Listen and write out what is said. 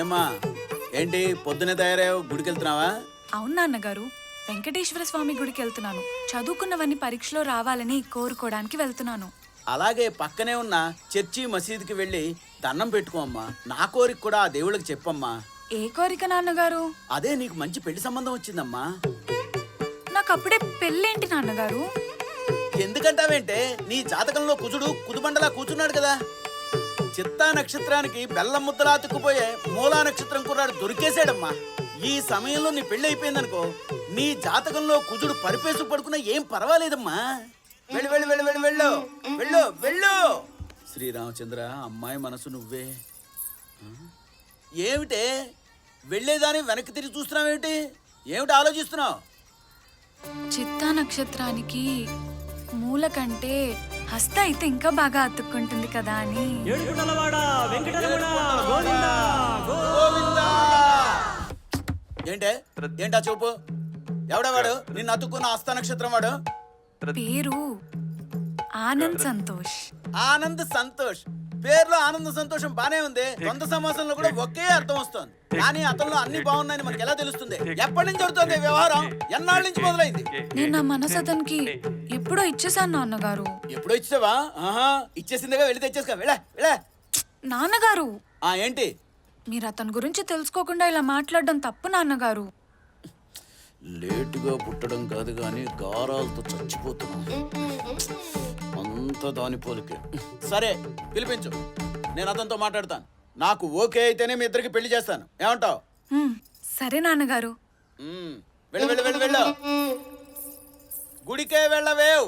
ఏమ్మా ఏంటి పొద్దునే తయారయ్యావు? గుడికి వెళ్తున్నావా? అవును నాన్నగారు, వెంకటేశ్వర స్వామి గుడికి వెళ్తున్నాను. చదువుకున్నవన్నీ పరీక్షలో రావాలని కోరుకోవడానికి వెళ్తున్నాను. అలాగే పక్కనే ఉన్న చర్చి మసీదుకి వెళ్ళి దండం పెట్టుకో అమ్మా. నా కోరిక కూడా ఆ దేవుళ్ళకి చెప్పమ్మా. ఏ కోరిక నాన్నగారు? అదే నీకు మంచి పెళ్లి సంబంధం వచ్చిందమ్మా. నాకు అప్పుడే పెళ్ళేంటి నాన్నగారు? ఎందుకంటావేంటే నీ జాతకంలో కుజుడు కుదుబండలా కూర్చున్నాడు కదా. చిత్తా నక్షత్రానికి బెల్లం ముద్దలా అతుక్కుపోయే మూలా నక్షత్రం కుర్రాడు దొరికేశాడమ్మా. ఈ సమయంలో నీ పెళ్లి అయిపోయిందనుకో, నీ జాతకంలో కుజుడు పరిపేసు పడుకున్నా ఏం పర్వాలేదమ్మా. వెళ్ళు వెళ్ళు వెళ్ళు వెళ్ళు వెళ్ళు వెళ్ళు వెళ్ళు. శ్రీరామచంద్ర, అమ్మాయి మనసు నువ్వే. ఏమిటే వెళ్ళేదాన్ని వెనక్కి తిరిగి చూస్తున్నావేమిటి? ఏమిటి ఆలోచిస్తున్నావు? చిత్తా నక్షత్రానికి మూల కంటే హస్త అయితే ఇంకా బాగా అతుక్కుంటుంది కదా అని. ఏంటే ఏంటా చూపు? ఎవడవాడు నిన్ను అతుక్కున్న హస్త నక్షత్రం వాడు? పేరు ఆనంద్ సంతోష్. ఆనంద్ సంతోష్. పేర్లో ఆనంద సంతోషం బానే ఉంది. సొంత సమాసంలో కూడా ఒకే అర్థం వస్తుంది. కానీ అతనిలో అన్ని బాగున్నాయని మనకి ఎలా తెలుస్తుంది? ఎప్పటి నుంచి జరుగుతుంది వ్యవహారం? ఎన్నాళ్ళ నుంచి మొదలైంది? నేను నా మనసు అతనికి ఎప్పుడో ఇచ్చేసాను నాన్నగారు. ఎప్పుడో ఇచ్చావా? ఆహా, ఇచ్చేసిందిగా, వెళ్ళి తెచ్చేసుకో. వెళ్ళా వెళ్ళా. నాన్నగారు, ఏంటి? మీరు అతని గురించి తెలుసుకోకుండా ఇలా మాట్లాడడం తప్పు నాన్నగారు. లేటుగా పుట్టడం కాదు గాని గారాలతో చచ్చిపోతున్నాం. అంత దాని పోలికే. సరే పిలిపించు, నేను అతనితో మాట్లాడతాను. నాకు ఓకే అయితేనే మీ ఇద్దరికి పెళ్లి చేస్తాను. ఏమంటావు? సరే నాన్నగారు. వెళ్ళు వెళ్ళు వెళ్ళు వెళ్ళు. గుడికే వెళ్ళవేవు.